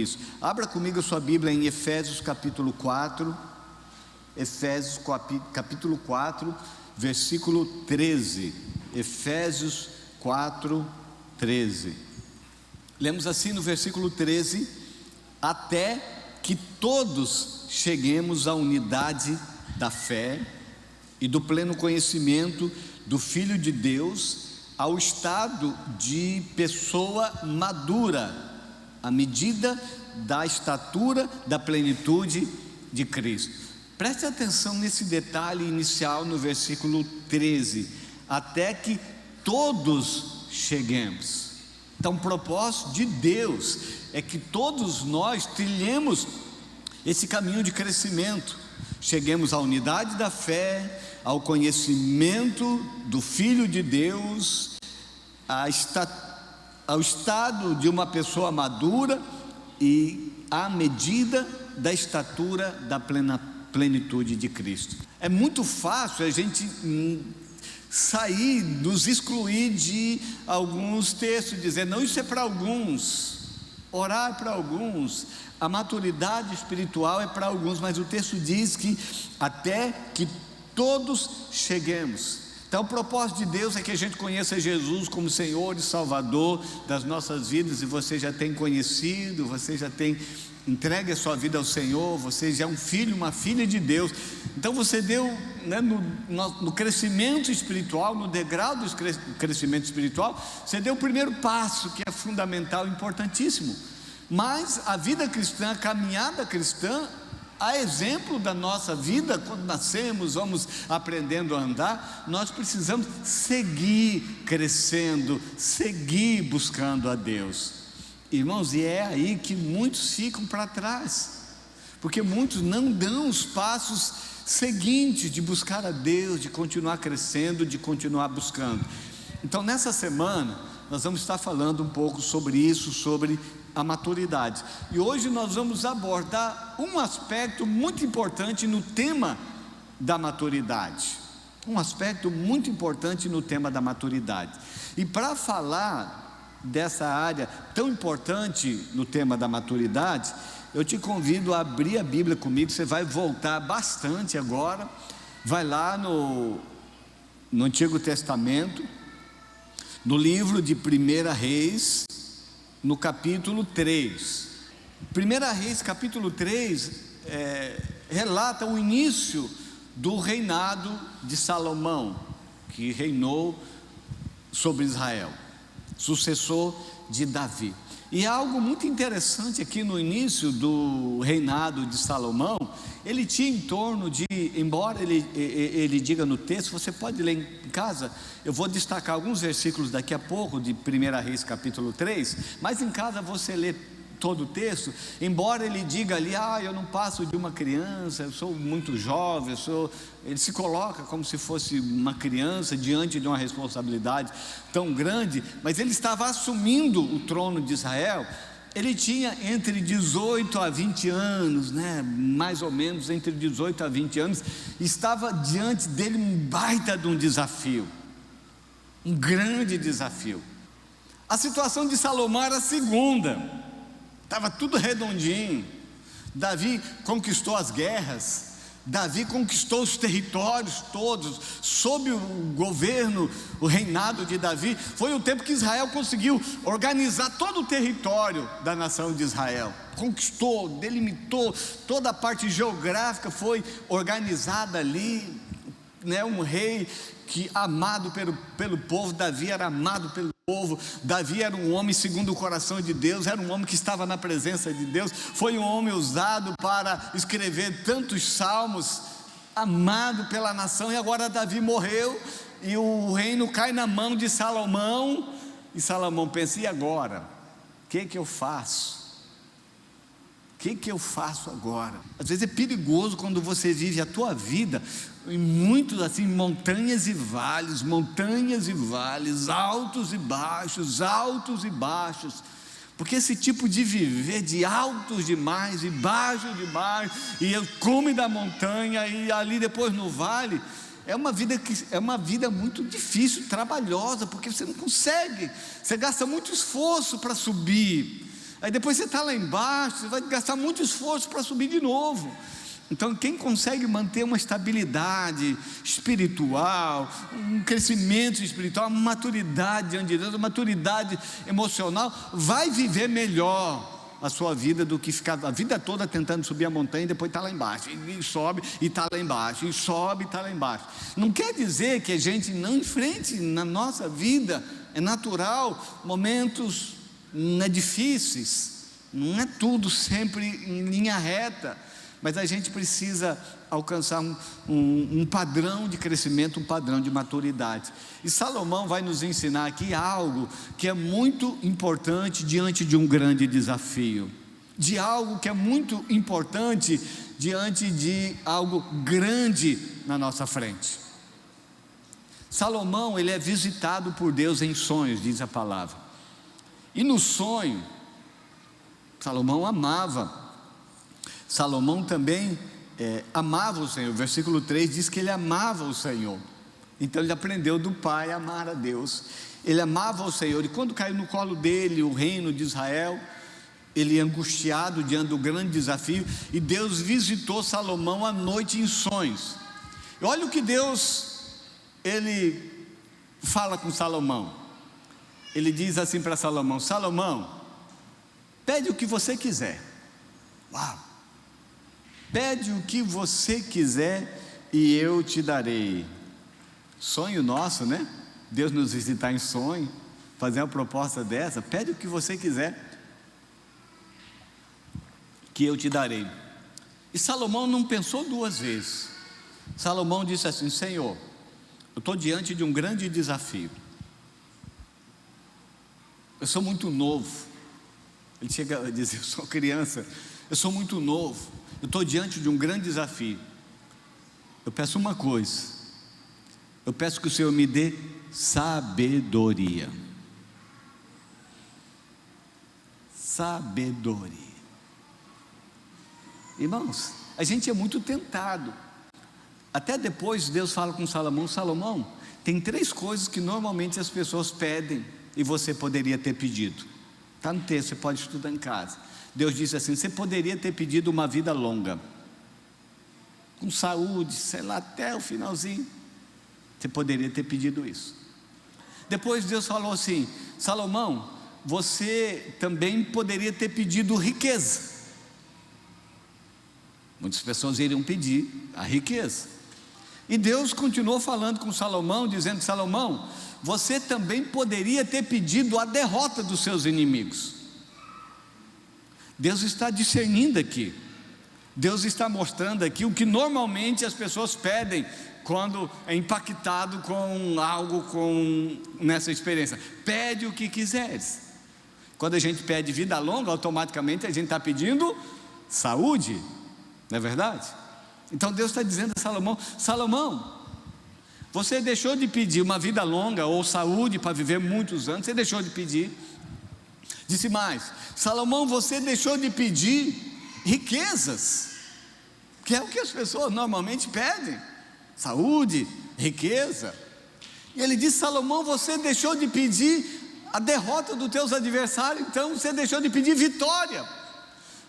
isso. Abra comigo a sua Bíblia em Efésios capítulo 4, Efésios capítulo 4, versículo 13. Efésios 4, 13. Lemos assim no versículo 13: até que todos cheguemos à unidade da fé e do pleno conhecimento do Filho de Deus, ao estado de pessoa madura, à medida da estatura da plenitude de Cristo. Preste atenção nesse detalhe inicial no versículo 13: até que todos cheguemos. Então, o propósito de Deus é que todos nós trilhemos esse caminho de crescimento, cheguemos à unidade da fé, ao conhecimento do Filho de Deus, ao estado de uma pessoa madura e à medida da estatura da plenitude de Cristo. É muito fácil a gente sair, nos excluir de alguns textos, dizer, não, isso é para alguns, orar é para alguns, a maturidade espiritual é para alguns, mas o texto diz que até que todos cheguemos. Então o propósito de Deus é que a gente conheça Jesus como Senhor e Salvador das nossas vidas, e você já tem conhecido, você já tem entregue a sua vida ao Senhor, você já é um filho, uma filha de Deus. Então você deu, né, no crescimento espiritual, no degrau do crescimento espiritual, você deu o primeiro passo, que é fundamental, importantíssimo. Mas a vida cristã, a caminhada cristã, a exemplo da nossa vida, quando nascemos, vamos aprendendo a andar, nós precisamos seguir crescendo, seguir buscando a Deus. Irmãos, e é aí que muitos ficam para trás, porque muitos não dão os passos seguintes de buscar a Deus, de continuar crescendo, de continuar buscando. Então nessa semana nós vamos estar falando um pouco sobre isso, sobre a maturidade, e hoje nós vamos abordar um aspecto muito importante no tema da maturidade, um aspecto muito importante no tema da maturidade. E para falar dessa área tão importante no tema da maturidade, eu te convido a abrir a Bíblia comigo. Você vai voltar bastante agora, vai lá no Antigo Testamento, no livro de 1 Reis, no capítulo 3. 1 Reis capítulo 3 relata o início do reinado de Salomão, que reinou sobre Israel, sucessor de Davi. E há algo muito interessante aqui no início do reinado de Salomão. Ele tinha em torno de, embora ele diga no texto, você pode ler em casa, eu vou destacar alguns versículos daqui a pouco de 1 Reis capítulo 3, mas em casa você lê todo o texto. Embora ele diga ali, eu não passo de uma criança, eu sou muito jovem, ele se coloca como se fosse uma criança diante de uma responsabilidade tão grande, mas ele estava assumindo o trono de Israel. Ele tinha entre 18 a 20 anos, né? Mais ou menos entre 18 a 20 anos, estava diante dele um baita de um desafio, um grande desafio. A situação de Salomão era a segunda, estava tudo redondinho. Davi conquistou as guerras, Davi conquistou os territórios todos, sob o governo, o reinado de Davi. Foi o tempo que Israel conseguiu organizar todo o território da nação de Israel, conquistou, delimitou, toda a parte geográfica foi organizada ali, né? Um rei que amado pelo povo. Davi era amado pelo povo. Davi era um homem segundo o coração de Deus, era um homem que estava na presença de Deus, foi um homem usado para escrever tantos salmos, amado pela nação. E agora Davi morreu e o reino cai na mão de Salomão, e Salomão pensa, e agora? O que eu faço? O que eu faço agora? Às vezes é perigoso quando você vive a tua vida em muitos assim, montanhas e vales, altos e baixos, porque esse tipo de viver de altos demais e baixos demais, e eu cume da montanha e ali depois no vale, é uma vida muito difícil, trabalhosa, porque você não consegue, você gasta muito esforço para subir. Aí depois você está lá embaixo, você vai gastar muito esforço para subir de novo. Então, quem consegue manter uma estabilidade espiritual, um crescimento espiritual, uma maturidade diante de Deus, uma maturidade emocional, vai viver melhor a sua vida do que ficar a vida toda tentando subir a montanha e depois está lá embaixo, e sobe e está lá embaixo, e sobe e está lá embaixo. Não quer dizer que a gente não enfrente na nossa vida, é natural, momentos difíceis, não é tudo sempre em linha reta, mas a gente precisa alcançar um padrão de crescimento, um padrão de maturidade. E Salomão vai nos ensinar aqui algo que é muito importante diante de um grande desafio, de algo que é muito importante diante de algo grande na nossa frente. Salomão, ele é visitado por Deus em sonhos, diz a palavra. E no sonho, Salomão amava. Salomão também amava o Senhor. O versículo 3 diz que ele amava o Senhor. Então ele aprendeu do pai a amar a Deus. Ele amava o Senhor, e quando caiu no colo dele o reino de Israel, ele angustiado diante do grande desafio, e Deus visitou Salomão à noite em sonhos. E olha o que Deus, ele fala com Salomão. Ele diz assim para Salomão: Salomão, pede o que você quiser. Uau! Pede o que você quiser e eu te darei. Sonho nosso, né? Deus nos visitar em sonho, fazer uma proposta dessa. Pede o que você quiser que eu te darei. E Salomão não pensou duas vezes. Salomão disse assim: Senhor, eu estou diante de um grande desafio. Eu sou muito novo. Ele chega a dizer: eu sou criança, eu sou muito novo, eu estou diante de um grande desafio. Eu peço uma coisa, eu peço que o Senhor me dê sabedoria. Sabedoria. Irmãos, a gente é muito tentado. Até depois Deus fala com Salomão: Salomão, tem 3 coisas que normalmente as pessoas pedem e você poderia ter pedido. Está no texto, você pode estudar em casa. Deus disse assim: você poderia ter pedido uma vida longa, com saúde, sei lá, até o finalzinho. Você poderia ter pedido isso. Depois Deus falou assim: Salomão, você também poderia ter pedido riqueza. Muitas pessoas iriam pedir a riqueza. E Deus continuou falando com Salomão, dizendo: Salomão, você também poderia ter pedido a derrota dos seus inimigos. Deus está discernindo aqui. Deus está mostrando aqui o que normalmente as pessoas pedem quando é impactado com algo, nessa experiência. Pede o que quiseres. Quando a gente pede vida longa, automaticamente a gente está pedindo saúde, não é verdade? Então Deus está dizendo a Salomão: Salomão, você deixou de pedir uma vida longa ou saúde para viver muitos anos, você deixou de pedir. Disse mais: Salomão, você deixou de pedir riquezas, que é o que as pessoas normalmente pedem, saúde, riqueza. E ele disse: Salomão, você deixou de pedir a derrota dos teus adversários, então você deixou de pedir vitória,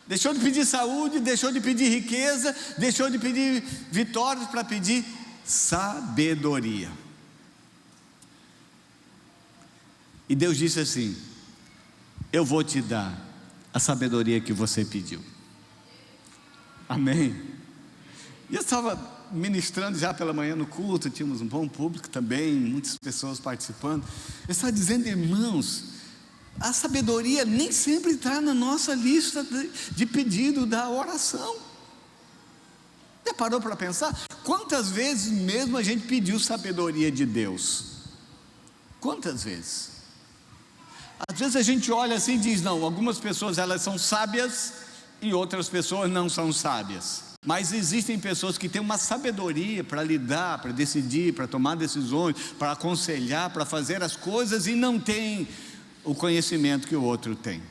deixou de pedir saúde, deixou de pedir riqueza, deixou de pedir vitórias para pedir sabedoria. E Deus disse assim: eu vou te dar a sabedoria que você pediu. Amém? E eu estava ministrando já pela manhã no culto, tínhamos um bom público também, muitas pessoas participando. Eu estava dizendo: irmãos, a sabedoria nem sempre está na nossa lista de pedido da oração. Já parou para pensar? Quantas vezes mesmo a gente pediu sabedoria de Deus? Quantas vezes? Às vezes a gente olha assim e diz: não, algumas pessoas elas são sábias e outras pessoas não são sábias. Mas existem pessoas que têm uma sabedoria para lidar, para decidir, para tomar decisões, para aconselhar, para fazer as coisas, e não têm o conhecimento que o outro tem.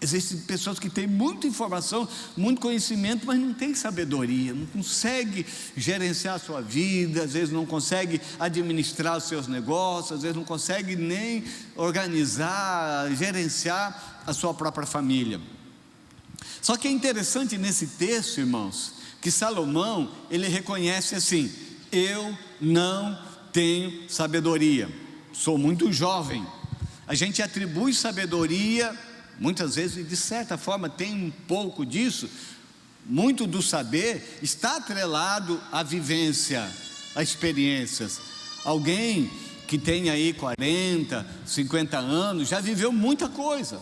Existem pessoas que têm muita informação, muito conhecimento, mas não têm sabedoria, não consegue gerenciar a sua vida, às vezes não consegue administrar os seus negócios, às vezes não consegue nem organizar, gerenciar a sua própria família. Só que é interessante nesse texto, irmãos, que Salomão, ele reconhece assim: eu não tenho sabedoria, sou muito jovem. A gente atribui sabedoria, muitas vezes, de certa forma tem um pouco disso. Muito do saber está atrelado à vivência, a experiências. Alguém que tem aí 40, 50 anos, já viveu muita coisa.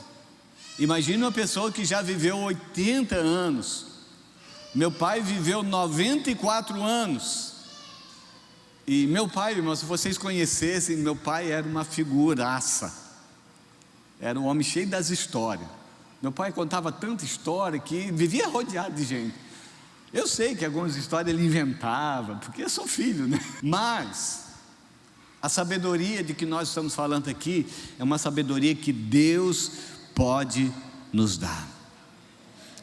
Imagina uma pessoa que já viveu 80 anos. Meu pai viveu 94 anos. E meu pai, irmão, se vocês conhecessem, meu pai era uma figuraça. Era um homem cheio das histórias. Meu pai contava tanta história que vivia rodeado de gente. Eu sei que algumas histórias ele inventava, porque eu sou filho, né? Mas a sabedoria de que nós estamos falando aqui é uma sabedoria que Deus pode nos dar.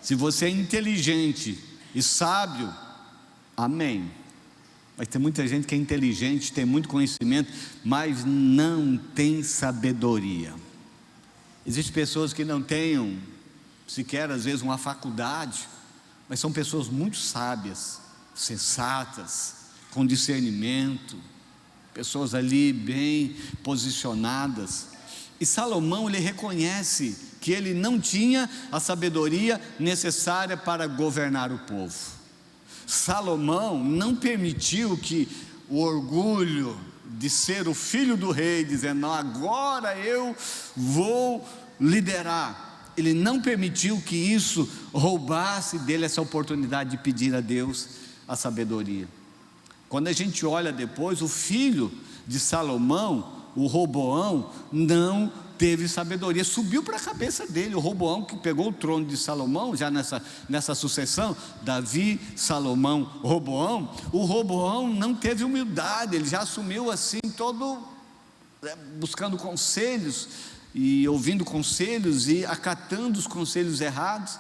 Se você é inteligente e sábio, amém. Mas tem muita gente que é inteligente, tem muito conhecimento, mas não tem sabedoria. Existem pessoas que não tenham sequer às vezes uma faculdade, mas são pessoas muito sábias, sensatas, com discernimento, pessoas ali bem posicionadas. E Salomão, ele reconhece que ele não tinha a sabedoria necessária para governar o povo. Salomão não permitiu que o orgulho de ser o filho do rei, dizendo, não, agora eu vou liderar. Ele não permitiu que isso roubasse dele essa oportunidade de pedir a Deus a sabedoria. Quando a gente olha depois, o filho de Salomão, o Roboão, não teve sabedoria, subiu para a cabeça dele. O Roboão, que pegou o trono de Salomão, já nessa sucessão, Davi, Salomão, Roboão, o Roboão não teve humildade, ele já assumiu assim, todo buscando conselhos, e ouvindo conselhos, e acatando os conselhos errados,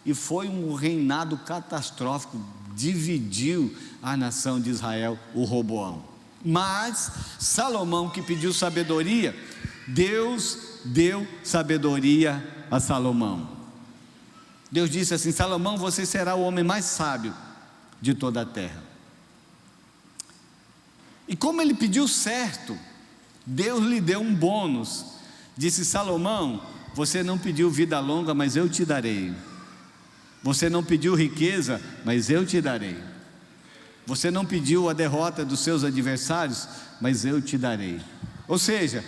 e foi um reinado catastrófico, dividiu a nação de Israel, o Roboão. Mas Salomão, que pediu sabedoria, Deus deu sabedoria a Salomão. Deus disse assim: Salomão, você será o homem mais sábio de toda a terra. E como ele pediu certo, Deus lhe deu um bônus. Disse: Salomão, você não pediu vida longa, mas eu te darei. Você não pediu riqueza, mas eu te darei. Você não pediu a derrota dos seus adversários, mas eu te darei. Ou seja,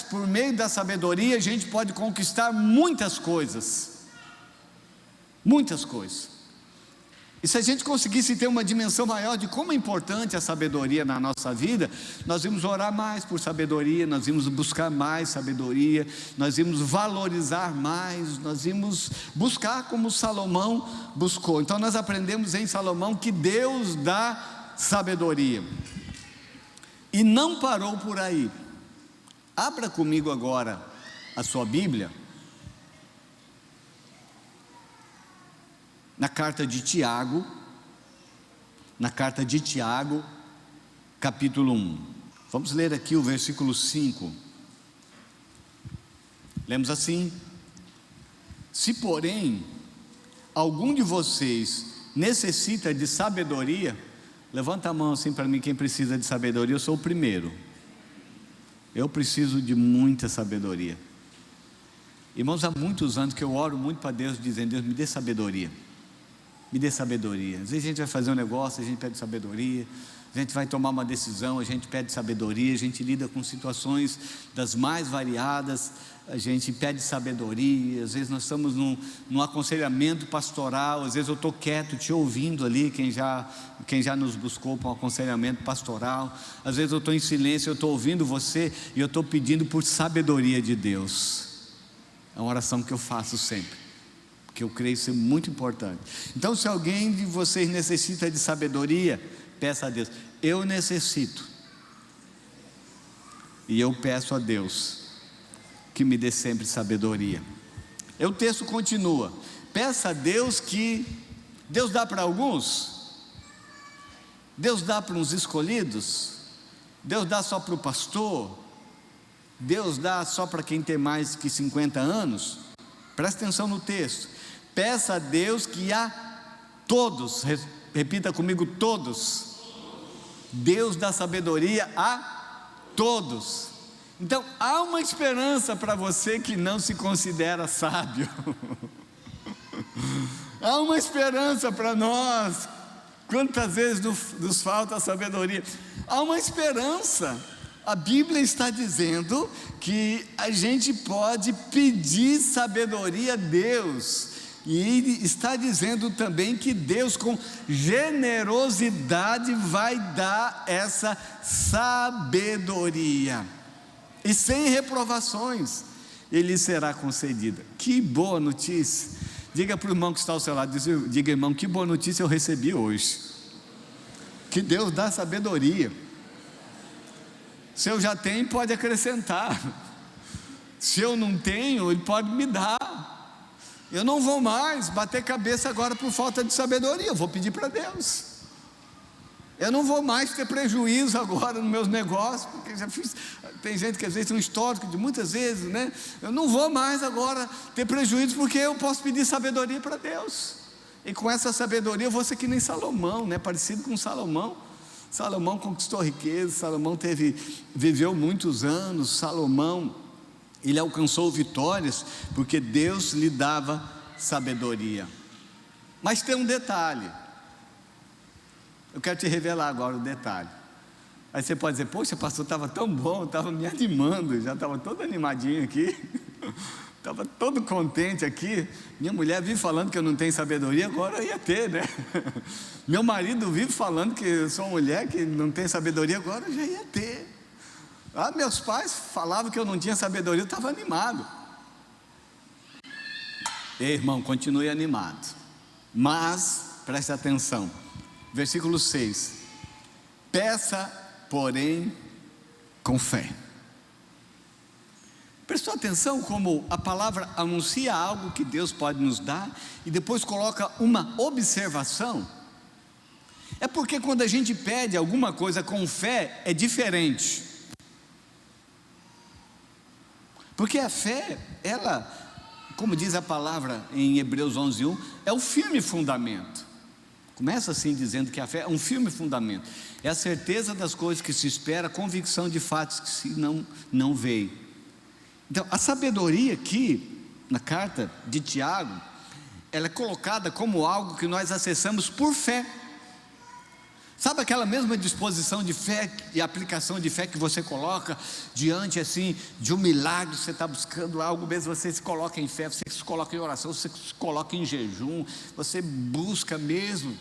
por meio da sabedoria, a gente pode conquistar muitas coisas. Muitas coisas. E se a gente conseguisse ter uma dimensão maior de como é importante a sabedoria na nossa vida, nós íamos orar mais por sabedoria, nós íamos buscar mais sabedoria, nós íamos valorizar mais, nós íamos buscar como Salomão buscou. Então nós aprendemos em Salomão que Deus dá sabedoria. E não parou por aí. Abra comigo agora a sua Bíblia, na carta de Tiago, capítulo 1. Vamos ler aqui o versículo 5. Lemos assim: se porém algum de vocês necessita de sabedoria, levanta a mão assim para mim, quem precisa de sabedoria. Eu sou o primeiro. Eu preciso de muita sabedoria. Irmãos, há muitos anos que eu oro muito para Deus, dizendo: Deus, me dê sabedoria. Me dê sabedoria. Às vezes a gente vai fazer um negócio, a gente pede sabedoria. A gente vai tomar uma decisão, a gente pede sabedoria. A gente lida com situações das mais variadas, a gente pede sabedoria. Às vezes nós estamos num aconselhamento pastoral. Às vezes eu estou quieto, te ouvindo ali, quem já nos buscou para um aconselhamento pastoral. Às vezes eu estou em silêncio, eu estou ouvindo você, e eu estou pedindo por sabedoria de Deus. É uma oração que eu faço sempre, que eu creio ser muito importante. Então, se alguém de vocês necessita de sabedoria, peça a Deus. Eu necessito, e eu peço a Deus que me dê sempre sabedoria. E o texto continua: peça a Deus que... Deus dá para alguns? Deus dá para uns escolhidos? Deus dá só para o pastor? Deus dá só para quem tem mais que 50 anos? Presta atenção no texto: peça a Deus que a todos, repita comigo, todos. Deus dá sabedoria a todos. Então há uma esperança para você que não se considera sábio. Há uma esperança para nós. Quantas vezes nos falta sabedoria? Há uma esperança. A Bíblia está dizendo que a gente pode pedir sabedoria a Deus, e está dizendo também que Deus, com generosidade, vai dar essa sabedoria, e sem reprovações ele será concedida. Que boa notícia! Diga para o irmão que está ao seu lado, diga: irmão, que boa notícia eu recebi hoje, que Deus dá sabedoria. Se eu já tenho, pode acrescentar. Se eu não tenho, Ele pode me dar. Eu não vou mais bater cabeça agora por falta de sabedoria, eu vou pedir para Deus. Eu não vou mais ter prejuízo agora nos meus negócios, porque já fiz. Tem gente que às vezes tem um histórico de muitas vezes, né? Eu não vou mais agora ter prejuízo, porque eu posso pedir sabedoria para Deus. E com essa sabedoria eu vou ser que nem Salomão, né? Parecido com Salomão. Salomão conquistou riqueza, Salomão viveu muitos anos. Salomão, ele alcançou vitórias, porque Deus lhe dava sabedoria. Mas tem um detalhe, eu quero te revelar agora o detalhe. Aí você pode dizer: poxa, pastor, estava tão bom, estava me animando, já estava todo animadinho aqui, estava todo contente aqui. Minha mulher vive falando que eu não tenho sabedoria, agora eu ia ter, né? Meu marido vive falando que eu sou uma mulher que não tem sabedoria, agora eu já ia ter. Meus pais falavam que eu não tinha sabedoria, eu estava animado. Ei, irmão, continue animado, mas preste atenção, versículo 6: peça, porém, com fé. Prestou atenção como a palavra anuncia algo que Deus pode nos dar, e depois coloca uma observação? É porque quando a gente pede alguma coisa com fé, é diferente. Porque a fé, ela, como diz a palavra em Hebreus 11:1, é o firme fundamento. Começa assim dizendo que a fé é um firme fundamento, é a certeza das coisas que se espera, a convicção de fatos que se não veem. Então a sabedoria aqui, na carta de Tiago, ela é colocada como algo que nós acessamos por fé. Sabe aquela mesma disposição de fé e aplicação de fé que você coloca diante assim de um milagre? Você está buscando algo mesmo, você se coloca em fé, você se coloca em oração, você se coloca em jejum, você busca mesmo,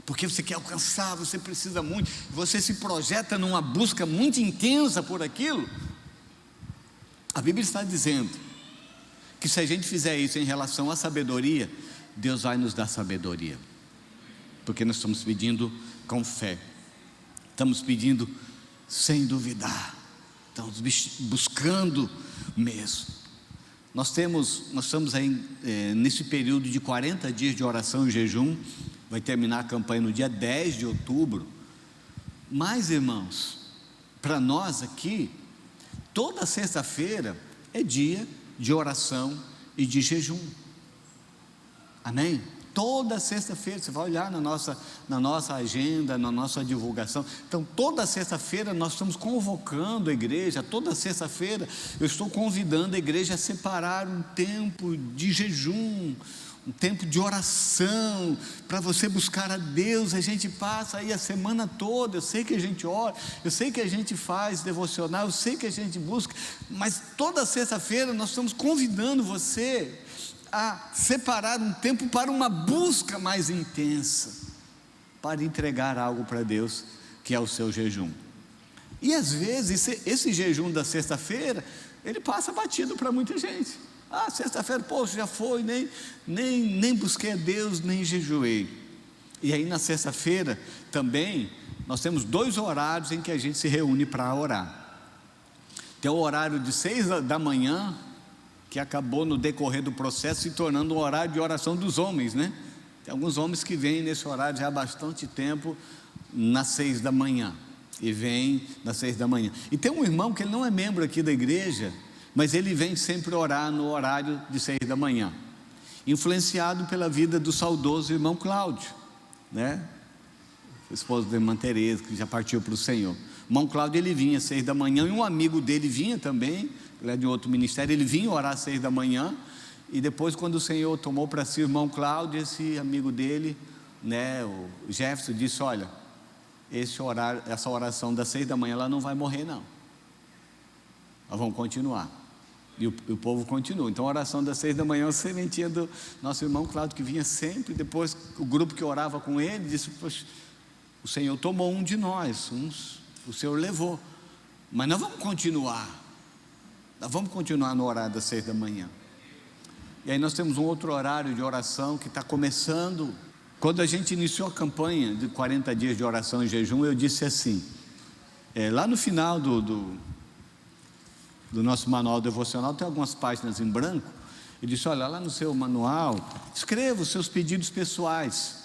porque você quer alcançar, você precisa muito, você se projeta numa busca muito intensa por aquilo. A Bíblia está dizendo que se a gente fizer isso em relação à sabedoria, Deus vai nos dar sabedoria, porque nós estamos pedindo com fé, estamos pedindo sem duvidar, estamos buscando mesmo. Nós estamos aí nesse período de 40 dias de oração e jejum, vai terminar a campanha no dia 10 de outubro, mas irmãos, para nós aqui, toda sexta-feira é dia de oração e de jejum, amém? Toda sexta-feira, você vai olhar na nossa agenda, na nossa divulgação. Então toda sexta-feira nós estamos convocando a igreja, toda sexta-feira eu estou convidando a igreja a separar um tempo de jejum, um tempo de oração, para você buscar a Deus. A gente passa aí a semana toda, eu sei que a gente ora, eu sei que a gente faz devocional, eu sei que a gente busca, mas toda sexta-feira nós estamos convidando você a separar um tempo para uma busca mais intensa, para entregar algo para Deus, que é o seu jejum. E às vezes esse jejum da sexta-feira, ele passa batido para muita gente. Sexta-feira, poxa, já foi, nem busquei a Deus, nem jejuei. E aí na sexta-feira também nós temos 2 horários em que a gente se reúne para orar. Tem o horário de 6 da manhã, que acabou no decorrer do processo se tornando um horário de oração dos homens, né? Tem alguns homens que vêm nesse horário já há bastante tempo, nas 6 da manhã, e vem nas 6 da manhã. E tem um irmão que ele não é membro aqui da igreja, mas ele vem sempre orar no horário de 6 da manhã, influenciado pela vida do saudoso irmão Cláudio, né? Esposo da irmã Tereza, que já partiu para o Senhor. O irmão Cláudio, ele vinha às 6 da manhã, e um amigo dele vinha também, ele é de outro ministério, ele vinha orar às 6 da manhã, e depois, quando o Senhor tomou para si o irmão Cláudio, esse amigo dele, né, o Jefferson, disse: olha, esse horário, essa oração das 6 da manhã, ela não vai morrer não, nós vamos continuar. E o povo continua. Então a oração das 6 da manhã, a sementinha do nosso irmão Cláudio, que vinha sempre. Depois o grupo que orava com ele disse: poxa, o Senhor tomou um de nós, o Senhor levou, mas nós vamos continuar no horário das 6 da manhã. E aí nós temos um outro horário de oração que está começando. Quando a gente iniciou a campanha de 40 dias de oração e jejum, eu disse assim, lá no final do nosso manual devocional tem algumas páginas em branco. Eu disse: olha, lá no seu manual, escreva os seus pedidos pessoais,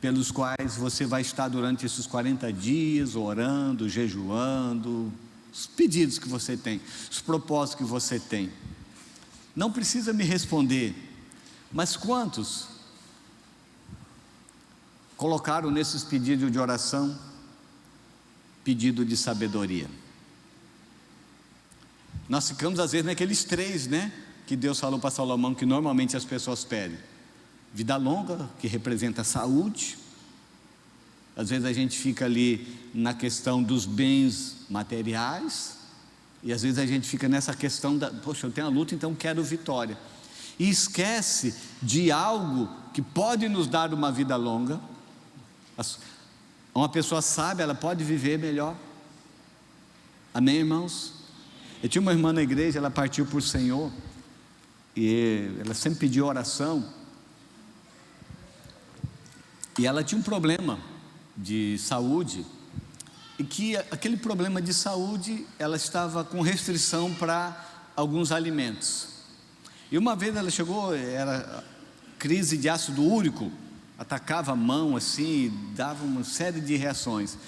pelos quais você vai estar durante esses 40 dias orando, jejuando, os pedidos que você tem, os propósitos que você tem. Não precisa me responder, mas quantos colocaram nesses pedidos de oração pedido de sabedoria? Nós ficamos às vezes naqueles 3, né, que Deus falou para Salomão que normalmente as pessoas pedem: vida longa, que representa saúde. Às vezes a gente fica ali na questão dos bens materiais, e às vezes a gente fica nessa questão poxa, eu tenho a luta, então quero vitória, e esquece de algo que pode nos dar uma vida longa. Uma pessoa sábia, ela pode viver melhor. Amém, irmãos? Eu tinha uma irmã na igreja, ela partiu para o Senhor, e ela sempre pediu oração, e ela tinha um problema de saúde, e que aquele problema de saúde, ela estava com restrição para alguns alimentos. E uma vez ela chegou, era crise de ácido úrico, atacava a mão assim, dava uma série de reações.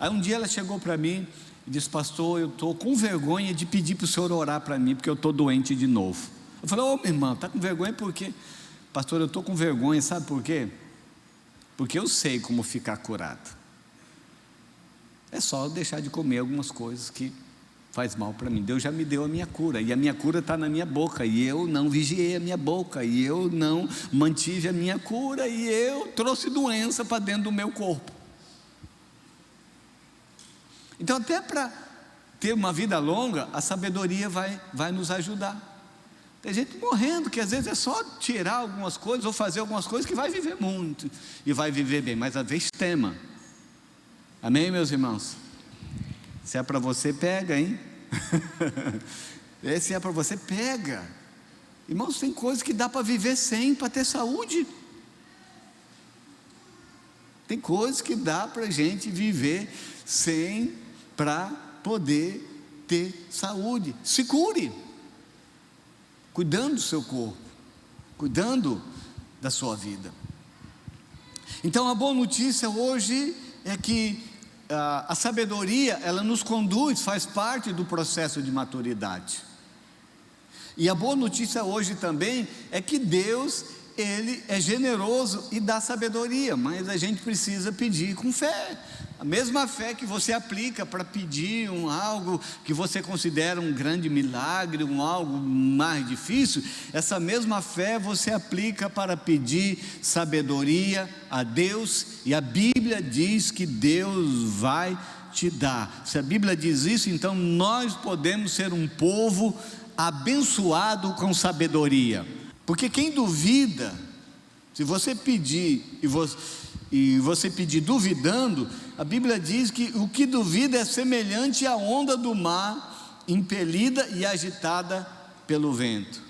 Aí um dia ela chegou para mim e disse: pastor, eu estou com vergonha de pedir para o senhor orar para mim, porque eu estou doente de novo. Eu falei: ô, minha irmã, está com vergonha por quê? Pastor, eu estou com vergonha, sabe por quê? Porque eu sei como ficar curado. É só deixar de comer algumas coisas que faz mal para mim. Deus já me deu a minha cura, e a minha cura está na minha boca, e eu não vigiei a minha boca, e eu não mantive a minha cura, e eu trouxe doença para dentro do meu corpo. Então, até para ter uma vida longa, a sabedoria vai nos ajudar. Tem gente morrendo, que às vezes é só tirar algumas coisas, ou fazer algumas coisas, que vai viver muito, e vai viver bem, mas às vezes tema. Amém, meus irmãos? Se é para você, pega, hein? Se é para você, pega. Irmãos, tem coisas que dá para viver sem, para ter saúde. Tem coisas que dá para a gente viver sem, para poder ter saúde. Se cure, cuidando do seu corpo, cuidando da sua vida. Então a boa notícia hoje é que a sabedoria, ela nos conduz, faz parte do processo de maturidade. E a boa notícia hoje também é que Deus, Ele é generoso e dá sabedoria, mas a gente precisa pedir com fé. A mesma fé que você aplica para pedir algo que você considera um grande milagre, algo mais difícil, essa mesma fé você aplica para pedir sabedoria a Deus, e a Bíblia diz que Deus vai te dar. Se a Bíblia diz isso, então nós podemos ser um povo abençoado com sabedoria, porque quem duvida, se você pedir e você pedir duvidando, a Bíblia diz que o que duvida é semelhante à onda do mar, impelida e agitada pelo vento.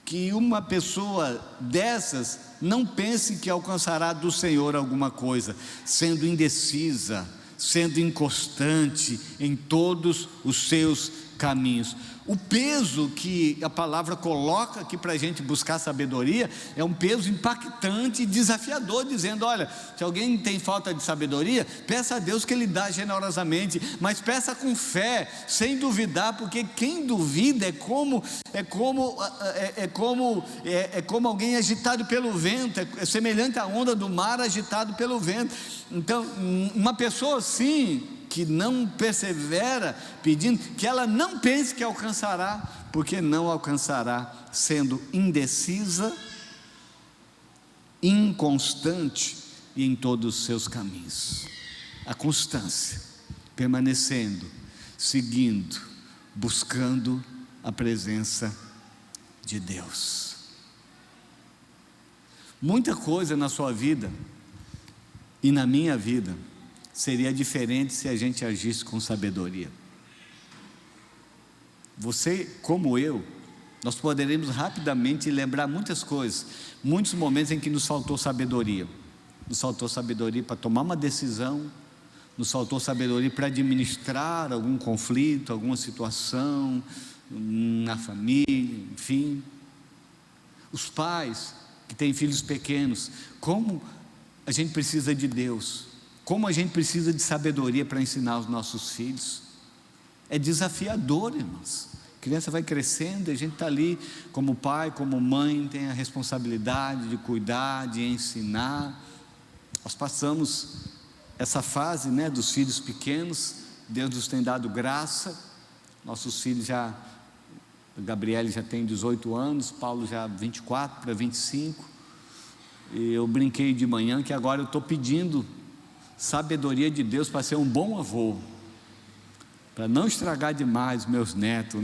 Que uma pessoa dessas não pense que alcançará do Senhor alguma coisa, sendo indecisa, sendo inconstante em todos os seus caminhos. O peso que a palavra coloca aqui para a gente buscar sabedoria é um peso impactante e desafiador, dizendo: olha, se alguém tem falta de sabedoria, peça a Deus que Ele dá generosamente, mas peça com fé, sem duvidar, porque quem duvida é como alguém agitado pelo vento, é semelhante à onda do mar agitado pelo vento. Então, uma pessoa assim, que não persevera pedindo, que ela não pense que alcançará, porque não alcançará, sendo indecisa, inconstante e em todos os seus caminhos. A constância, permanecendo, seguindo, buscando a presença de Deus. Muita coisa na sua vida e na minha vida seria diferente se a gente agisse com sabedoria. Você, como eu, nós poderemos rapidamente lembrar muitas coisas, muitos momentos em que nos faltou sabedoria. Nos faltou sabedoria para tomar uma decisão, nos faltou sabedoria para administrar algum conflito, alguma situação na família, enfim. Os pais que têm filhos pequenos, como a gente precisa de Deus, como a gente precisa de sabedoria para ensinar os nossos filhos. É desafiador, irmãos. A criança vai crescendo e a gente está ali como pai, como mãe, tem a responsabilidade de cuidar, de ensinar. Nós passamos essa fase, dos filhos pequenos. Deus nos tem dado graça. Nossos filhos já, Gabriele já tem 18 anos, Paulo já 24 para 25. E eu brinquei de manhã que agora eu estou pedindo sabedoria de Deus para ser um bom avô, para não estragar demais meus netos,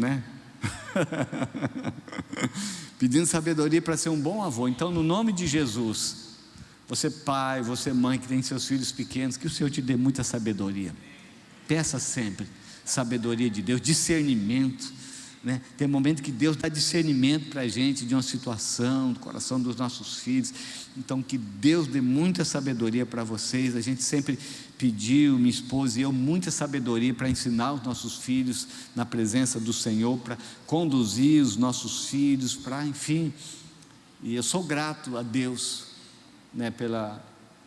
pedindo sabedoria para ser um bom avô. Então, no nome de Jesus, você pai, você mãe que tem seus filhos pequenos, que o Senhor te dê muita sabedoria. Peça sempre sabedoria de Deus, discernimento, Tem momento que Deus dá discernimento para a gente de uma situação, do coração dos nossos filhos. Então, que Deus dê muita sabedoria para vocês. A gente sempre pediu, minha esposa e eu, muita sabedoria para ensinar os nossos filhos na presença do Senhor, para conduzir os nossos filhos, enfim. E eu sou grato a Deus, pela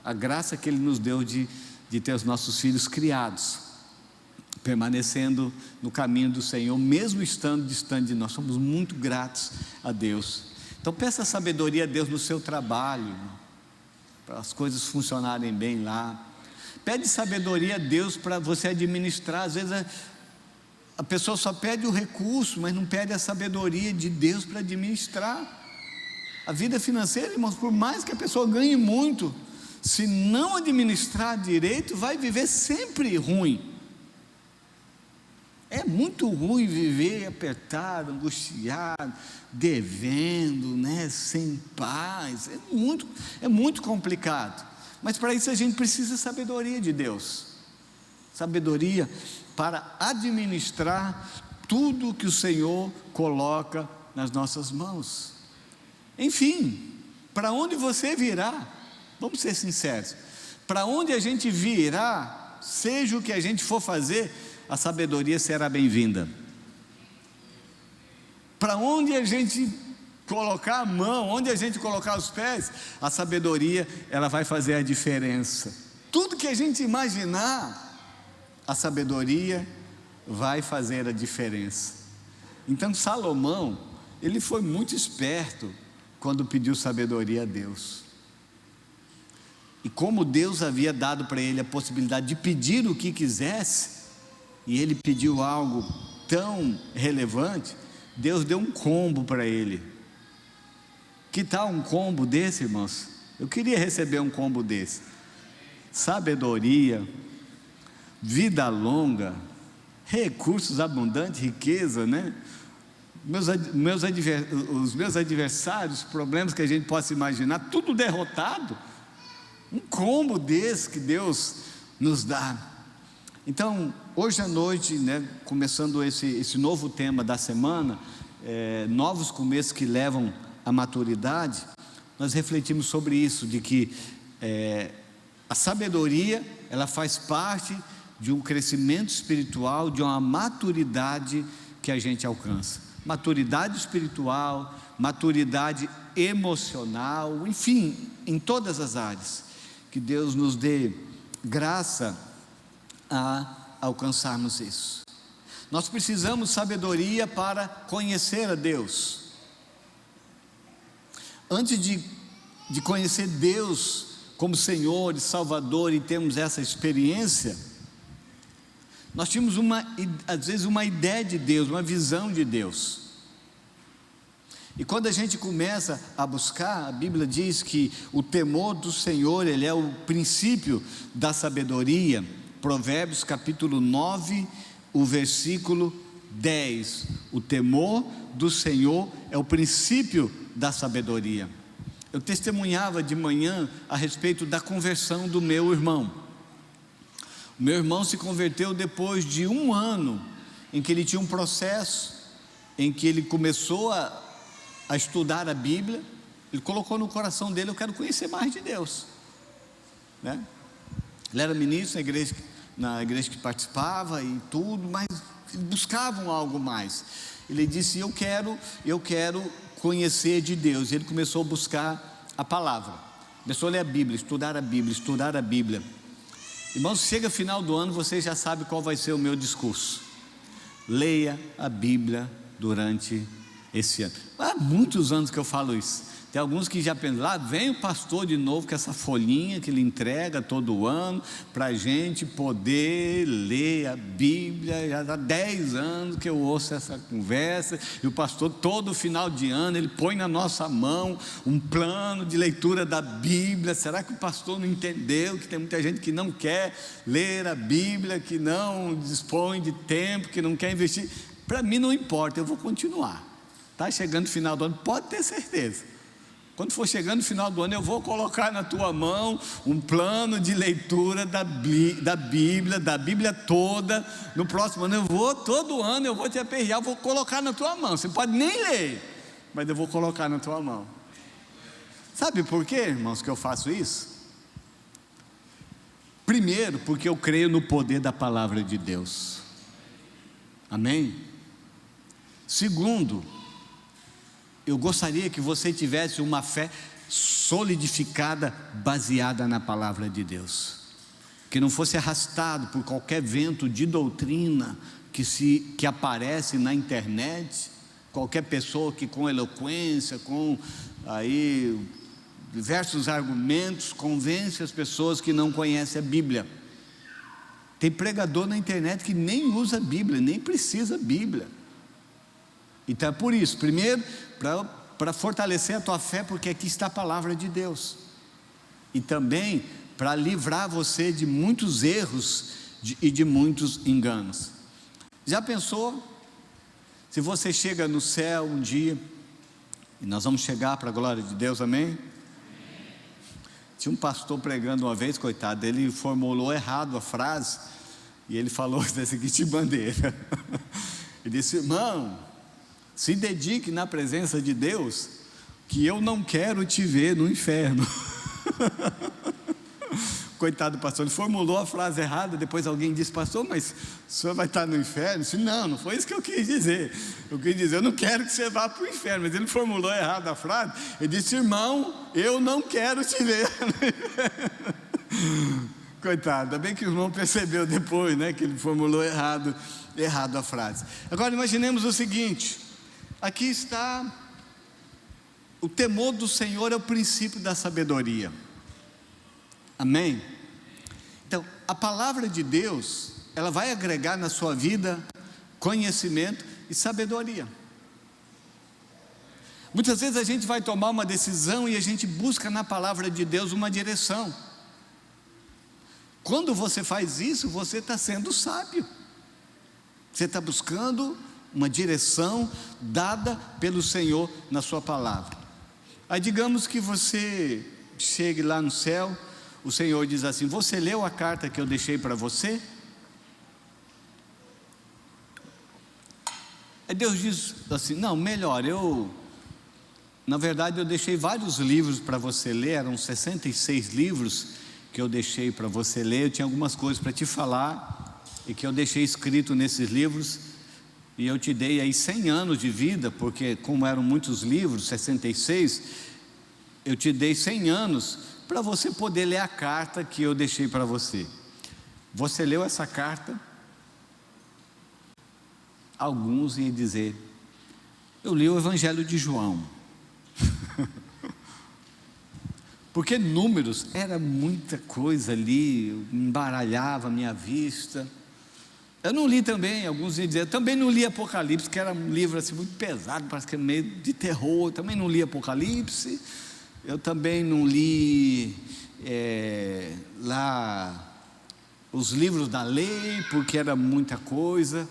a graça que Ele nos deu de ter os nossos filhos criados, permanecendo no caminho do Senhor, mesmo estando distante de nós. Somos muito gratos a Deus. Então peça sabedoria a Deus no seu trabalho, para as coisas funcionarem bem lá. Pede sabedoria a Deus para você administrar. Às vezes a pessoa só pede o recurso, mas não pede a sabedoria de Deus para administrar. A vida financeira, irmãos, por mais que a pessoa ganhe muito, se não administrar direito, vai viver sempre ruim. É muito ruim viver apertado, angustiado, devendo, sem paz. É muito complicado. Mas para isso a gente precisa de sabedoria de Deus. Sabedoria para administrar tudo que o Senhor coloca nas nossas mãos. Enfim, para onde você virá, vamos ser sinceros, para onde a gente virá, seja o que a gente for fazer, a sabedoria será bem-vinda. Para onde a gente colocar a mão, onde a gente colocar os pés, a sabedoria, ela vai fazer a diferença. Tudo que a gente imaginar, a sabedoria vai fazer a diferença. Então Salomão, ele foi muito esperto quando pediu sabedoria a Deus. E como Deus havia dado para ele a possibilidade de pedir o que quisesse, e ele pediu algo tão relevante, Deus deu um combo para ele. Que tal um combo desse, irmãos? Eu queria receber um combo desse: sabedoria, vida longa, recursos abundantes, riqueza, os meus adversários, problemas que a gente possa imaginar, tudo derrotado. Um combo desse que Deus nos dá. Então, hoje à noite, começando esse novo tema da semana, novos começos que levam à maturidade, nós refletimos sobre isso, de que a sabedoria, ela faz parte de um crescimento espiritual, de uma maturidade que a gente alcança: maturidade espiritual, maturidade emocional, enfim, em todas as áreas. Que Deus nos dê graça a alcançarmos isso. Nós precisamos de sabedoria para conhecer a Deus. Antes de conhecer Deus como Senhor e Salvador e termos essa experiência, nós tínhamos às vezes uma ideia de Deus, uma visão de Deus. E quando a gente começa a buscar, a Bíblia diz que o temor do Senhor, ele é o princípio da sabedoria. Provérbios capítulo 9, o versículo 10. O temor do Senhor é o princípio da sabedoria. Eu testemunhava de manhã a respeito da conversão do meu irmão. O meu irmão se converteu depois de 1 ano, em que ele tinha um processo, em que ele começou a estudar a Bíblia. Ele colocou no coração dele: eu quero conhecer mais de Deus, né? Ele era ministro na igreja que participava e tudo, mas buscavam algo mais. Ele disse: eu quero conhecer de Deus. Ele começou a buscar a palavra, começou a ler a Bíblia, estudar a Bíblia. Irmãos, chega final do ano, você já sabe qual vai ser o meu discurso: leia a Bíblia durante esse ano. Há muitos anos que eu falo isso. Tem alguns que já pensam: lá vem o pastor de novo com essa folhinha que ele entrega todo ano para a gente poder ler a Bíblia. Já há 10 anos que eu ouço essa conversa, e o pastor todo final de ano ele põe na nossa mão um plano de leitura da Bíblia. Será que o pastor não entendeu que tem muita gente que não quer ler a Bíblia, que não dispõe de tempo, que não quer investir? Para mim não importa, eu vou continuar. Está chegando o final do ano, pode ter certeza. Quando for chegando o final do ano, eu vou colocar na tua mão um plano de leitura da Bíblia toda. No próximo ano todo ano eu vou te aperrear, eu vou colocar na tua mão. Você pode nem ler, mas eu vou colocar na tua mão. Sabe por quê, irmãos, que eu faço isso? Primeiro, porque eu creio no poder da palavra de Deus. Amém? Segundo, eu gostaria que você tivesse uma fé solidificada, baseada na palavra de Deus, que não fosse arrastado por qualquer vento de doutrina que aparece na internet, qualquer pessoa que com eloquência, com aí diversos argumentos, convence as pessoas que não conhecem a Bíblia. Tem pregador na internet que nem usa a Bíblia, nem precisa Bíblia. Então é por isso, primeiro, para fortalecer a tua fé, porque aqui está a palavra de Deus, e também para livrar você de muitos erros e de muitos enganos. Já pensou, se você chega no céu um dia, e nós vamos chegar para a glória de Deus, amém? Tinha um pastor pregando uma vez, coitado, ele formulou errado a frase, e ele falou da seguinte maneira: ele disse: irmão, se dedique na presença de Deus, que eu não quero te ver no inferno. Coitado do pastor, ele formulou a frase errada. Depois alguém disse: pastor, mas o senhor vai estar no inferno? Eu disse: não foi isso que eu quis dizer. Eu quis dizer: eu não quero que você vá para o inferno. Mas ele formulou errado a frase. Ele disse: irmão, eu não quero te ver no inferno. Coitado, ainda bem que o irmão percebeu depois, né, que ele formulou errado a frase. Agora imaginemos o seguinte: aqui está, o temor do Senhor é o princípio da sabedoria. Amém? Então, a palavra de Deus, ela vai agregar na sua vida conhecimento e sabedoria. Muitas vezes a gente vai tomar uma decisão e a gente busca na palavra de Deus uma direção. Quando você faz isso, você está sendo sábio. Você está buscando uma direção dada pelo Senhor na sua palavra. Aí digamos que você chegue lá no céu, o Senhor diz assim: você leu a carta que eu deixei para você? Aí Deus diz assim: não, melhor, na verdade eu deixei vários livros para você ler, eram 66 livros que eu deixei para você ler. Eu tinha algumas coisas para te falar e que eu deixei escrito nesses livros, e eu te dei aí 100 anos de vida, porque como eram muitos livros, 66, eu te dei 100 anos para você poder ler a carta que eu deixei para você. Você leu essa carta? Alguns iam dizer: eu li o Evangelho de João. Porque números era muita coisa ali, embaralhava a minha vista. Eu não li também, alguns iam dizer, eu também não li Apocalipse, que era um livro assim muito pesado, parece que é meio de terror. Eu também não li Apocalipse. Eu também não li lá os livros da lei, porque era muita coisa.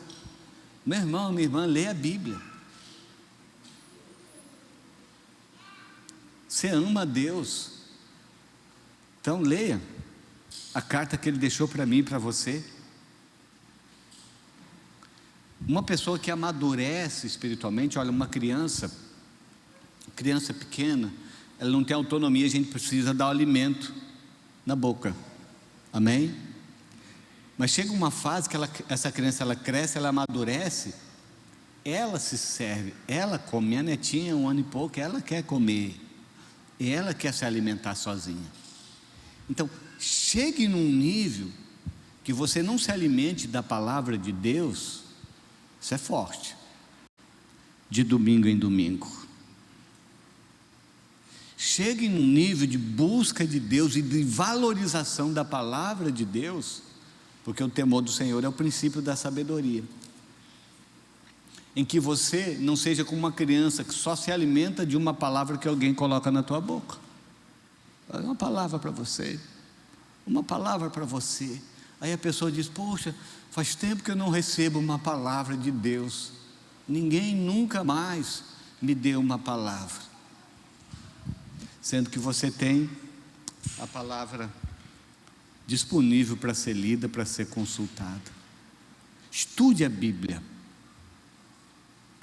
Meu irmão, minha irmã, leia a Bíblia. Você ama a Deus, então leia a carta que Ele deixou para mim e para você. Uma pessoa que amadurece espiritualmente, olha, uma criança pequena, ela não tem autonomia, a gente precisa dar o alimento na boca, amém? Mas chega uma fase que essa criança, ela cresce, ela amadurece, ela se serve, ela come. Minha netinha, 1 ano e pouco, ela quer comer, e ela quer se alimentar sozinha. Então, chegue num nível que você não se alimente da palavra de Deus. Isso é forte, de domingo em domingo. Chegue num nível de busca de Deus e de valorização da palavra de Deus, porque o temor do Senhor é o princípio da sabedoria, em que você não seja como uma criança que só se alimenta de uma palavra que alguém coloca na tua boca. Uma palavra para você, uma palavra para você. Aí a pessoa diz: poxa, faz tempo que eu não recebo uma palavra de Deus, ninguém nunca mais me deu uma palavra. Sendo que você tem a palavra disponível para ser lida, para ser consultada. Estude a Bíblia.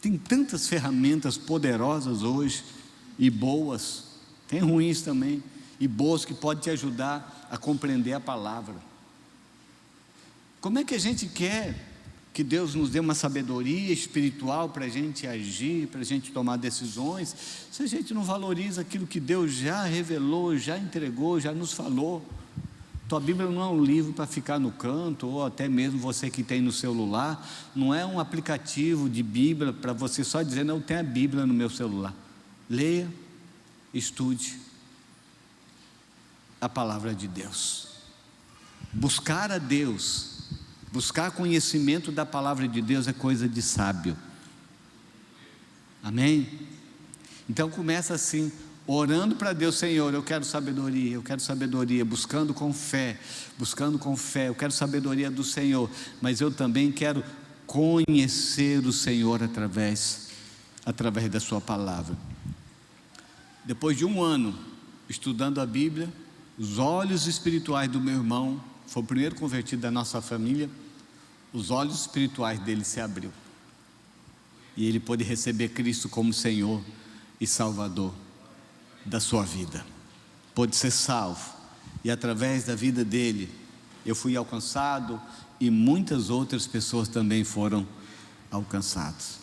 Tem tantas ferramentas poderosas hoje, e boas, tem ruins também, e boas, que podem te ajudar a compreender a palavra. Como é que a gente quer que Deus nos dê uma sabedoria espiritual para a gente agir, para a gente tomar decisões, se a gente não valoriza aquilo que Deus já revelou, já entregou, já nos falou? Tua Bíblia não é um livro para ficar no canto, ou até mesmo você que tem no celular, não é um aplicativo de Bíblia para você só dizer: não, tem a Bíblia no meu celular. Leia, estude a palavra de Deus. Buscar a Deus, buscar conhecimento da palavra de Deus é coisa de sábio, amém? Então começa assim, orando para Deus: Senhor, eu quero sabedoria, buscando com fé, eu quero sabedoria do Senhor, mas eu também quero conhecer o Senhor através da sua palavra. Depois de 1 ano estudando a Bíblia, os olhos espirituais do meu irmão, foi o primeiro convertido da nossa família, os olhos espirituais dele se abriu, e ele pôde receber Cristo como Senhor e Salvador da sua vida, pôde ser salvo, e através da vida dele, eu fui alcançado, e muitas outras pessoas também foram alcançadas.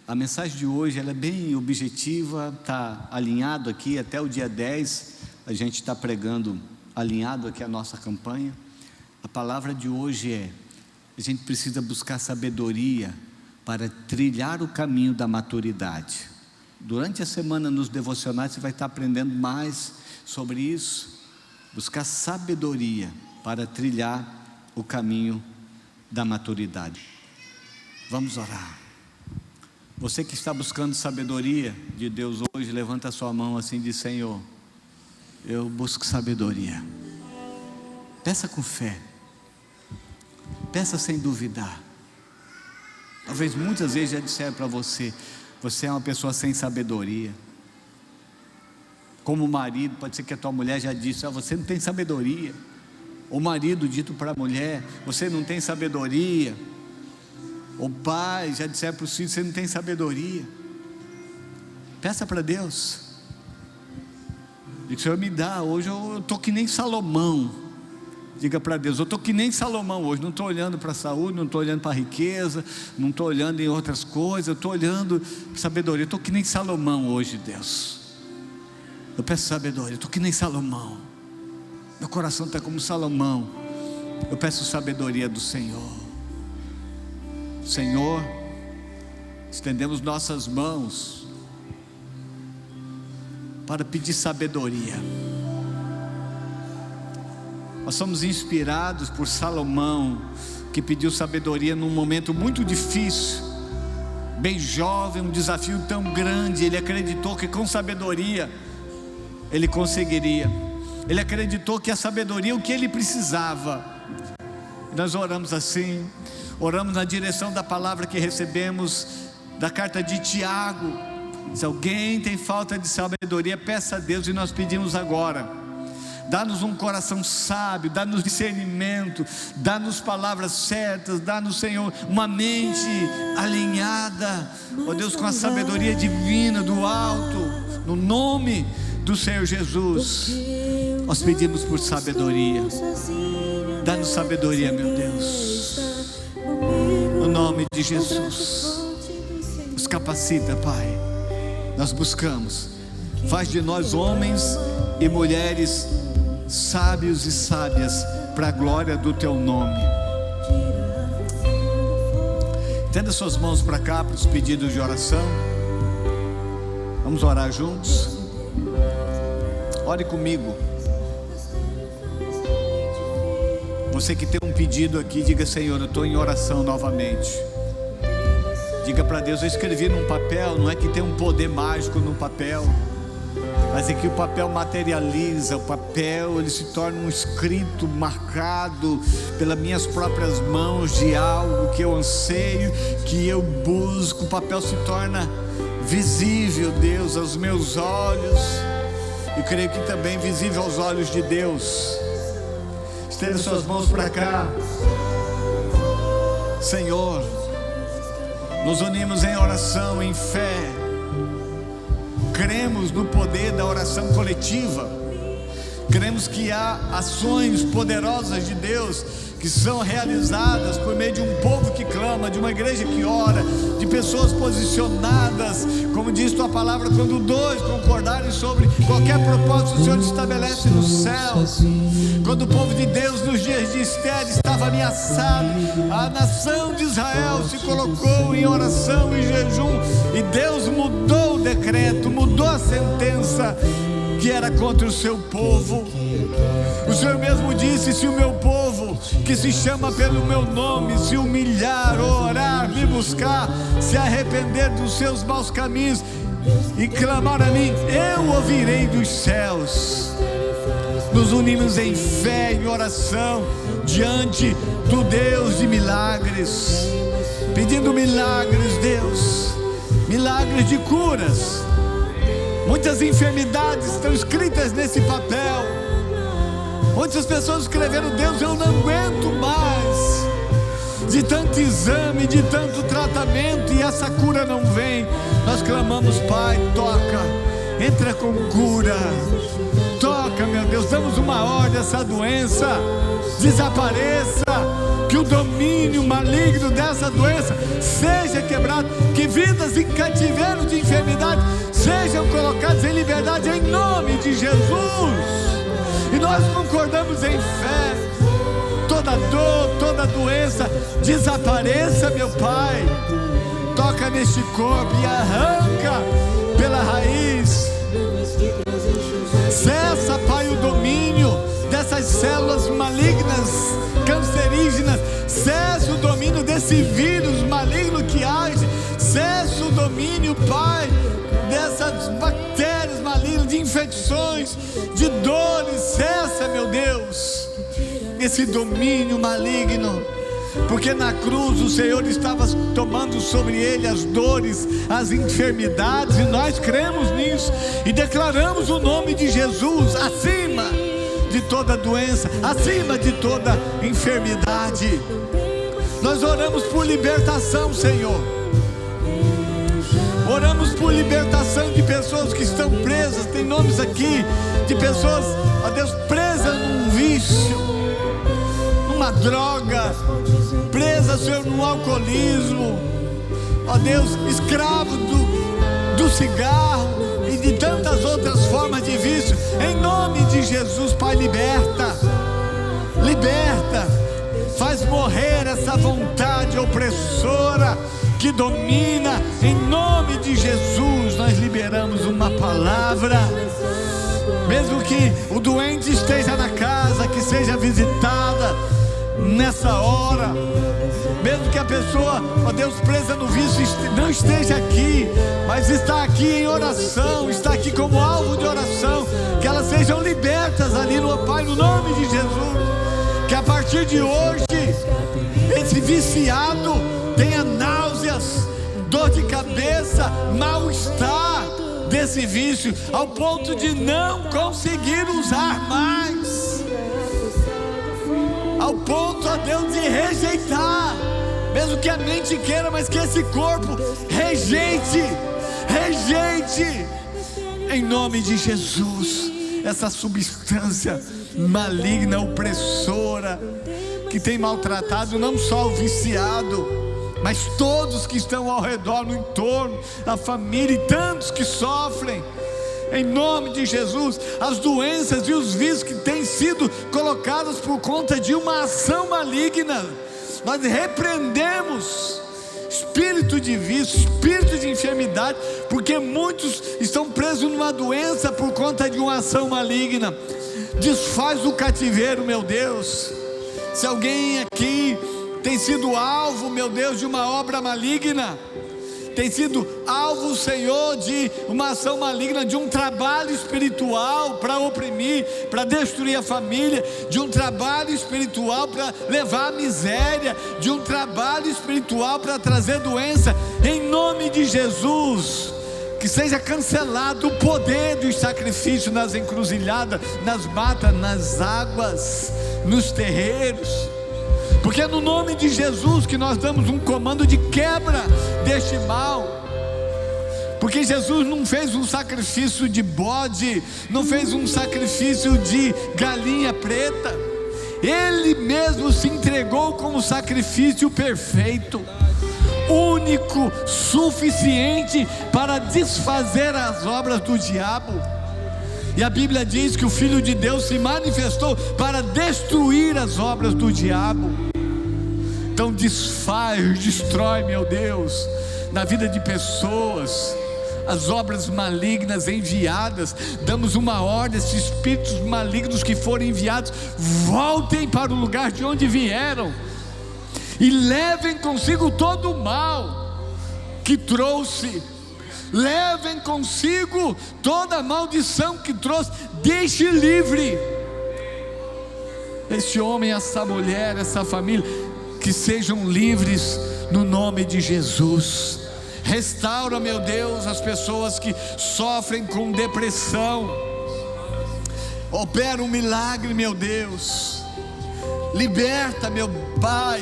A mensagem de hoje, ela é bem objetiva, está alinhado aqui, até o dia 10, a gente está pregando, alinhado aqui a nossa campanha. A palavra de hoje é: a gente precisa buscar sabedoria para trilhar o caminho da maturidade. Durante a semana nos devocionais você vai estar aprendendo mais sobre isso. Buscar sabedoria para trilhar o caminho da maturidade. Vamos orar. Você que está buscando sabedoria de Deus hoje, levanta a sua mão assim e diz: Senhor, eu busco sabedoria. Peça com fé, peça sem duvidar. Talvez muitas vezes já disseram para você: você é uma pessoa sem sabedoria. Como marido, pode ser que a tua mulher já disse: você não tem sabedoria. O marido dito para a mulher: você não tem sabedoria. O pai já disseram para os filhos: você não tem sabedoria. Peça para Deus. Diga: Senhor, me dá. Hoje eu estou que nem Salomão. Diga para Deus: eu estou que nem Salomão hoje, não estou olhando para a saúde, não estou olhando para a riqueza, não estou olhando em outras coisas, eu estou olhando para sabedoria. Eu estou que nem Salomão hoje, Deus. Eu peço sabedoria, eu estou que nem Salomão. Meu coração está como Salomão. Eu peço sabedoria do Senhor. Senhor, estendemos nossas mãos para pedir sabedoria. Nós somos inspirados por Salomão, que pediu sabedoria num momento muito difícil, bem jovem, um desafio tão grande. Ele acreditou que com sabedoria ele conseguiria. Ele acreditou que a sabedoria é o que ele precisava. Nós oramos assim, oramos na direção da palavra que recebemos da carta de Tiago. Se alguém tem falta de sabedoria, peça a Deus, e nós pedimos agora: dá-nos um coração sábio, dá-nos discernimento, dá-nos palavras certas, dá-nos, Senhor, uma mente alinhada, ó Deus, com a sabedoria divina do alto, no nome do Senhor Jesus. Nós pedimos por sabedoria. Dá-nos sabedoria, meu Deus, no nome de Jesus. Nos capacita, Pai. Nós buscamos. Faz de nós homens e mulheres sábios e sábias, para a glória do Teu nome. Estenda suas mãos para cá, para os pedidos de oração. Vamos orar juntos. Ore comigo. Você que tem um pedido aqui, diga: Senhor, eu estou em oração novamente. Diga para Deus: eu escrevi num papel. Não é que tem um poder mágico no papel, mas é que o papel materializa. O papel, ele se torna um escrito marcado pelas minhas próprias mãos de algo que eu anseio, que eu busco. O papel se torna visível, Deus, aos meus olhos, e creio que também visível aos olhos de Deus. Estenda suas mãos para cá. Senhor, nos unimos em oração, em fé. Cremos no poder da oração coletiva. Cremos que há ações poderosas de Deus que são realizadas por meio de um povo que clama, de uma igreja que ora, de pessoas posicionadas, como diz Tua palavra: quando dois concordarem sobre qualquer propósito, o Senhor estabelece nos céus. Quando o povo de Deus nos dias de Esther estava ameaçado, a nação de Israel se colocou em oração e jejum, e Deus mudou o decreto, mudou a sentença que era contra o seu povo. O Senhor mesmo disse: se o meu povo, que se chama pelo meu nome, se humilhar, orar, me buscar, se arrepender dos seus maus caminhos e clamar a mim, eu ouvirei dos céus. Nos unimos em fé, em oração, diante do Deus de milagres, pedindo milagres, Deus, milagres de curas. Muitas enfermidades estão escritas nesse papel. Muitas pessoas escreveram: Deus, eu não aguento mais, de tanto exame, de tanto tratamento, e essa cura não vem. Nós clamamos: Pai, toca, entra com cura, toca, meu Deus, damos uma ordem: essa doença desapareça, que o domínio maligno dessa doença seja quebrado, que vidas em cativeiro de enfermidade sejam colocadas em liberdade, em nome de Jesus. E nós concordamos em fé. Toda dor, toda doença desapareça, meu Pai. Toca neste corpo e arranca pela raiz. Cessa, Pai, o domínio dessas células malignas, cancerígenas. Cessa o domínio desse vírus maligno que age. Cessa o domínio, Pai, dessas bactérias malignas, de infecções, de dores. Cessa, meu Deus, esse domínio maligno, porque na cruz o Senhor estava tomando sobre ele as dores, as enfermidades, e nós cremos nisso e declaramos o nome de Jesus acima de toda doença, acima de toda enfermidade. Nós oramos por libertação, Senhor. Oramos por libertação de pessoas que estão presas. Tem nomes aqui de pessoas, ó Deus, presas num vício, na droga, presa, Senhor, no alcoolismo, ó Deus, escravo do cigarro e de tantas outras formas de vício. Em nome de Jesus, Pai, liberta, faz morrer essa vontade opressora que domina. Em nome de Jesus, nós liberamos uma palavra. Mesmo que o doente esteja na casa, que seja visitada nessa hora. Mesmo que a pessoa, ó Deus, presa no vício, não esteja aqui, mas está aqui em oração, está aqui como alvo de oração, que elas sejam libertas ali, no Pai, no nome de Jesus. Que a partir de hoje, esse viciado tenha náuseas, dor de cabeça, mal-estar desse vício, ao ponto de não conseguir usar mais, ao ponto, ó Deus, de rejeitar, mesmo que a mente queira, mas que esse corpo rejeite, em nome de Jesus, essa substância maligna, opressora, que tem maltratado não só o viciado, mas todos que estão ao redor, no entorno, a família e tantos que sofrem. Em nome de Jesus, as doenças e os vícios que têm sido colocados por conta de uma ação maligna, nós repreendemos espírito de vício, espírito de enfermidade, porque muitos estão presos numa doença por conta de uma ação maligna. Desfaz o cativeiro, meu Deus. Se alguém aqui tem sido alvo, meu Deus, de uma obra maligna, tem sido alvo, Senhor, de uma ação maligna, de um trabalho espiritual para oprimir, para destruir a família, de um trabalho espiritual para levar a miséria, de um trabalho espiritual para trazer doença, em nome de Jesus, que seja cancelado o poder do sacrifício nas encruzilhadas, nas matas, nas águas, nos terreiros, porque é no nome de Jesus que nós damos um comando de quebra deste mal, porque Jesus não fez um sacrifício de bode, não fez um sacrifício de galinha preta, Ele mesmo se entregou como sacrifício perfeito, único, suficiente para desfazer as obras do diabo. E a Bíblia diz que o Filho de Deus se manifestou para destruir as obras do diabo. Então desfaz, destrói, meu Deus, na vida de pessoas, as obras malignas enviadas. Damos uma ordem, esses espíritos malignos que foram enviados, voltem para o lugar de onde vieram, e levem consigo todo o mal que trouxe, levem consigo toda a maldição que trouxe, deixe livre esse homem, essa mulher, essa família, que sejam livres no nome de Jesus. Restaura, meu Deus, as pessoas que sofrem com depressão, opera um milagre, meu Deus, liberta, meu Pai,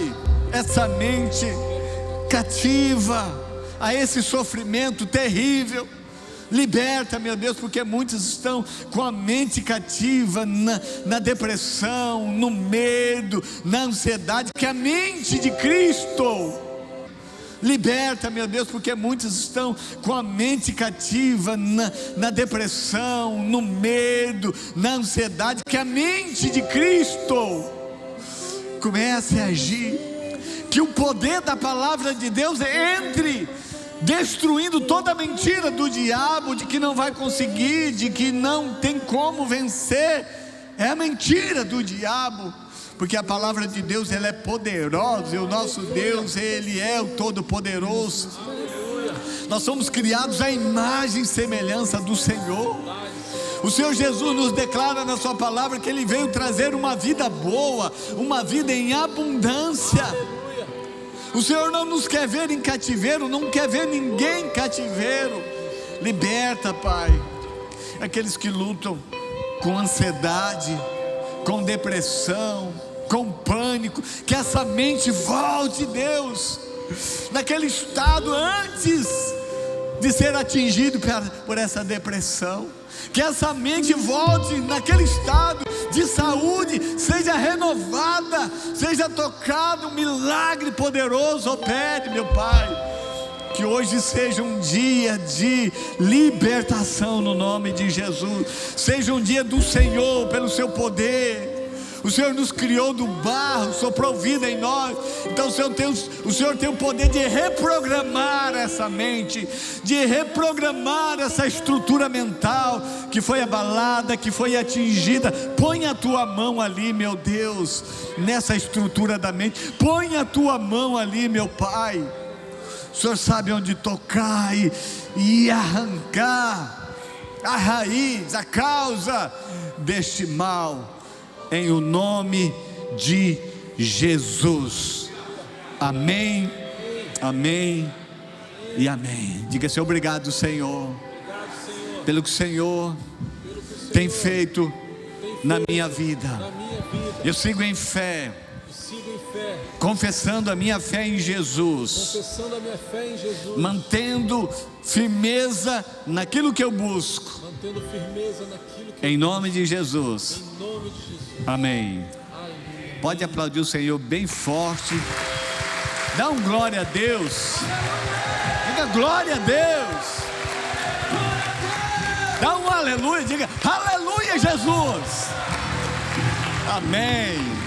essa mente cativa a esse sofrimento terrível. Liberta, meu Deus, porque muitos estão com a mente cativa na depressão, no medo, na ansiedade, que é a mente de Cristo. Liberta, meu Deus, porque muitos estão com a mente cativa na depressão, no medo, na ansiedade, que é a mente de Cristo. Comece a agir, que o poder da palavra de Deus entre, destruindo toda a mentira do diabo, de que não vai conseguir, de que não tem como vencer. É a mentira do diabo, porque a palavra de Deus, ela é poderosa, e o nosso Deus, Ele é o Todo-Poderoso. Nós somos criados à imagem e semelhança do Senhor. O Senhor Jesus nos declara na sua palavra que Ele veio trazer uma vida boa, uma vida em abundância. O Senhor não nos quer ver em cativeiro, não quer ver ninguém em cativeiro. Liberta, Pai, aqueles que lutam com ansiedade, com depressão, com pânico, que essa mente volte, Deus, naquele estado antes de ser atingido por essa depressão. que essa mente volte naquele estado de saúde, seja renovada, seja tocado, um milagre poderoso opere, meu Pai. Que hoje seja um dia de libertação no nome de Jesus, seja um dia do Senhor pelo seu poder. O Senhor nos criou do barro, soprou vida em nós. Então o Senhor tem o poder de reprogramar essa mente, de reprogramar essa estrutura mental que foi abalada, que foi atingida. Põe a tua mão ali, meu Deus, nessa estrutura da mente. Põe a tua mão ali, meu Pai. O Senhor sabe onde tocar e arrancar a raiz, a causa deste mal, em o nome de Jesus. Amém, amém e amém. Diga-se obrigado, Senhor, pelo que o Senhor tem feito na minha vida. Eu sigo em fé, confessando a minha fé em Jesus, mantendo firmeza naquilo que eu busco, em nome de Jesus. Amém. Pode aplaudir o Senhor bem forte. Dá um glória a Deus. Diga glória a Deus. Dá um aleluia. Diga aleluia, Jesus. Amém.